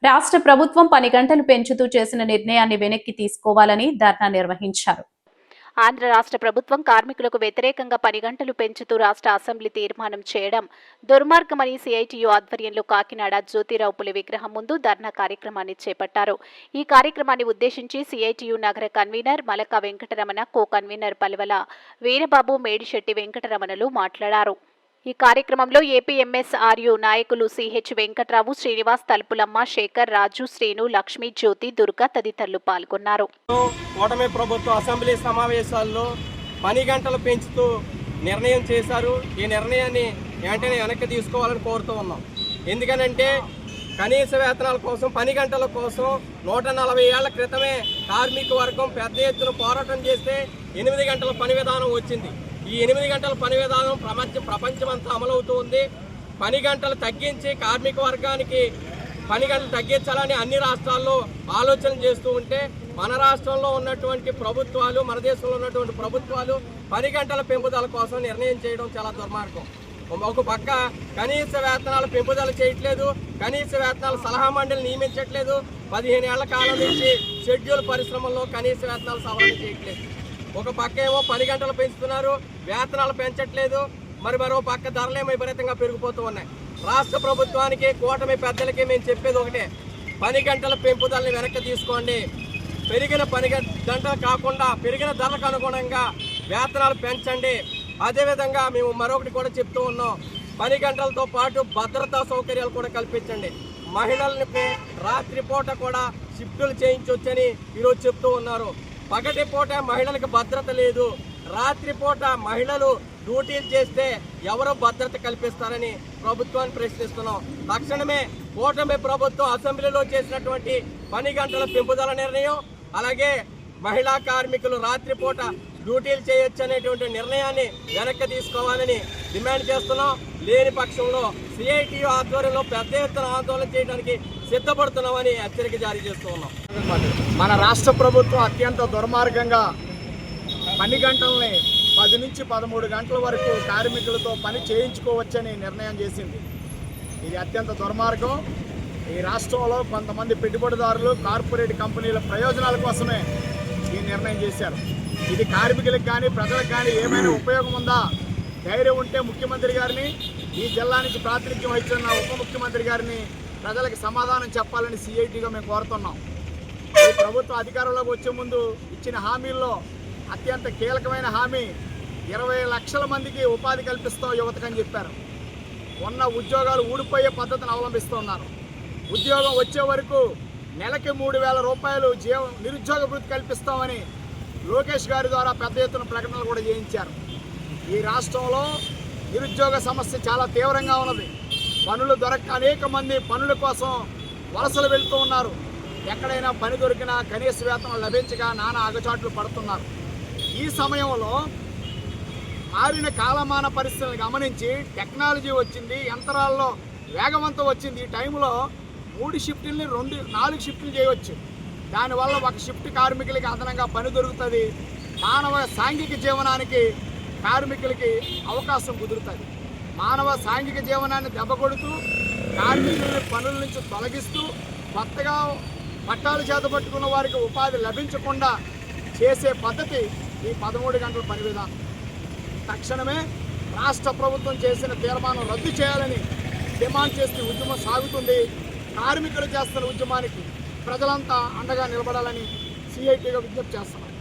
రాష్ట్ర ప్రభుత్వం 10 గంటలు పెంచుతూ చేసిన నిర్ణయాన్ని వెనక్కి తీసుకోవాలని ధర్నా నిర్వహించారు. ఆంధ్ర రాష్ట్ర ప్రభుత్వం కార్మికులకు వ్యతిరేకంగా 10 గంటలు పెంచుతూ రాష్ట్ర అసెంబ్లీ తీర్మానం చేయడం దుర్మార్గమని సిఐటియు ఆధ్వర్యంలో కాకినాడ జ్యోతిరావు పులే విగ్రహం ముందు ధర్నా కార్యక్రమాన్ని చేపట్టారు. ఈ కార్యక్రమాన్ని ఉద్దేశించి సిఐటియు నగర convener Malaka Venkataramana, co convener Palivala Veerababu, Medisetti వెంకటరమణలు మాట్లాడారు. ఈ కార్యక్రమంలో ఏపీఎంఎస్ఆర్యు నాయకులు సిహెచ్ వెంకట్రావు, శ్రీనివాస్, తలుపులమ్మ, శేఖర్, రాజు, శ్రీను, లక్ష్మి, జ్యోతి, దుర్గా తదితరులు పాల్గొన్నారు. కూటమి ప్రభుత్వ అసెంబ్లీ సమావేశాల్లో 10 గంటలు పెంచుతూ నిర్ణయం చేశారు. ఈ నిర్ణయాన్ని వెంటనే వెనక్కి తీసుకోవాలని కోరుతూ ఉన్నాం. ఎందుకనంటే కనీస వేతనాల కోసం 10 గంటల కోసం 140 ఏళ్ల క్రితమే కార్మిక వర్గం పెద్ద ఎత్తున పోరాటం చేస్తే 8 గంటల పని విధానం వచ్చింది. ఈ 8 గంటల పని విధానం ప్రపంచమంతా అమలవుతూ ఉంది. 10 గంటలు తగ్గించి కార్మిక వర్గానికి 10 గంటలు తగ్గించాలని అన్ని రాష్ట్రాల్లో ఆలోచన చేస్తూ ఉంటే మన రాష్ట్రంలో ఉన్నటువంటి ప్రభుత్వాలు, మన దేశంలో ఉన్నటువంటి ప్రభుత్వాలు 10 గంటల పెంపుదల కోసం నిర్ణయం చేయడం చాలా దుర్మార్గం. ఒక పక్క కనీస వేతనాలు పెంపుదల చేయట్లేదు, కనీస వేతనాల సలహా మండలి నియమించట్లేదు. 15 ఏళ్ల కాలం నుంచి షెడ్యూల్ పరిశ్రమల్లో కనీస వేతనాలు సవరణ చేయట్లేదు. ఒక పక్క ఏమో 10 గంటలు పెంచుతున్నారు, వేతనాలు పెంచట్లేదు. మరో పక్క ధరలేమో విపరీతంగా పెరిగిపోతూ ఉన్నాయి. రాష్ట్ర ప్రభుత్వానికి, కూటమి పెద్దలకి మేము చెప్పేది ఒకటే, 10 గంటల పెంపుదలని వెనక్కి తీసుకోండి. పెరిగిన 10 గంటలు కాకుండా పెరిగిన ధరలకు అనుగుణంగా వేతనాలు పెంచండి. అదేవిధంగా మేము మరొకటి కూడా చెప్తూ ఉన్నాం, 10 గంటలతో పాటు భద్రతా సౌకర్యాలు కూడా కల్పించండి. మహిళలకి రాత్రిపూట కూడా షిఫ్టులు చేయించవచ్చని ఈరోజు చెప్తూ ఉన్నారు. పగటి పూట మహిళలకు భద్రత లేదు, రాత్రిపూట మహిళలు డ్యూటీలు చేస్తే ఎవరో భద్రత కల్పిస్తారని ప్రభుత్వాన్ని ప్రశ్నిస్తున్నాం. తక్షణమే కూటమి ప్రభుత్వం అసెంబ్లీలో చేసినటువంటి 10 గంటల పెంపుదల నిర్ణయం, అలాగే మహిళా కార్మికులు రాత్రిపూట డ్యూటీలు చేయొచ్చు అనేటువంటి నిర్ణయాన్ని వెనక్కి తీసుకోవాలని డిమాండ్ చేస్తున్నాం. లేని పక్షంలో సిఐటియు ఆధ్వర్యంలో పెద్ద ఎత్తున ఆందోళన చేయడానికి సిద్ధపడుతున్నామని హెచ్చరిక జారీ చేస్తూ ఉన్నాం. మన రాష్ట్ర ప్రభుత్వం అత్యంత దుర్మార్గంగా 10 గంటలని 10 నుంచి 13 గంటల వరకు కార్మికులతో పని చేయించుకోవచ్చని నిర్ణయం చేసింది. ఇది అత్యంత దుర్మార్గం. ఈ రాష్ట్రంలో కొంతమంది పెట్టుబడిదారులు, కార్పొరేట్ కంపెనీల ప్రయోజనాల కోసమే ఈ నిర్ణయం చేశారు. ఇది కార్మికులకు కానీ ప్రజలకు కానీ ఏమైనా ఉపయోగం ఉందా? ధైర్యం ఉంటే ముఖ్యమంత్రి గారిని, ఈ జిల్లా నుంచి ప్రాతినిధ్యం వహిస్తున్న ఉప ముఖ్యమంత్రి గారిని ప్రజలకు సమాధానం చెప్పాలని సిఐటిగా మేము కోరుతున్నాం. ఈ ప్రభుత్వం అధికారంలోకి వచ్చే ముందు ఇచ్చిన హామీల్లో అత్యంత కీలకమైన హామీ 20 లక్షల మందికి ఉపాధి కల్పిస్తాం యువతకని చెప్పారు. ఉన్న ఉద్యోగాలు ఊడిపోయే పద్ధతిని అవలంబిస్తున్నారు. ఉద్యోగం వచ్చే వరకు నెలకి 3,000 రూపాయలు నిరుద్యోగ వృత్తి కల్పిస్తామని లోకేష్ గారి ద్వారా పెద్ద ఎత్తున ప్రకటనలు కూడా చేయించారు. ఈ రాష్ట్రంలో నిరుద్యోగ సమస్య చాలా తీవ్రంగా ఉన్నది. పనులు దొరక్క అనేక మంది పనుల కోసం వలసలు వెళ్తూ ఉన్నారు. ఎక్కడైనా పని దొరికినా కనీస వేతనం లభించక నానా అగచాట్లు పడుతున్నారు. ఈ సమయంలో మారిన కాలమాన పరిస్థితులను గమనించి టెక్నాలజీ వచ్చింది, యంత్రాల్లో వేగవంతం వచ్చింది. ఈ టైంలో 3 షిఫ్టుల్ని 4 షిఫ్టులు చేయవచ్చు. దానివల్ల ఒక షిఫ్ట్ కార్మికులకి అదనంగా పని దొరుకుతుంది. మానవ సాంఘిక జీవనానికి కార్మికులకి అవకాశం కుదురుతుంది. మానవ సాంఘిక జీవనాన్ని దెబ్బకొడుతూ కార్మికులని పనుల నుంచి తొలగిస్తూ కొత్తగా పట్టాలు చేతపట్టుకున్న వారికి ఉపాధి లభించకుండా చేసే పద్ధతి ఈ 13 గంటల పని విధానం. తక్షణమే రాష్ట్ర ప్రభుత్వం చేసిన తీర్మానం రద్దు చేయాలని డిమాండ్ చేస్తూ ఉద్యమం సాగుతుంది. కార్మికులు చేస్తున్న ఉద్యమానికి ప్రజలంతా అండగా నిలబడాలని సిఐటిగా విజ్ఞప్తి చేస్తున్నారు.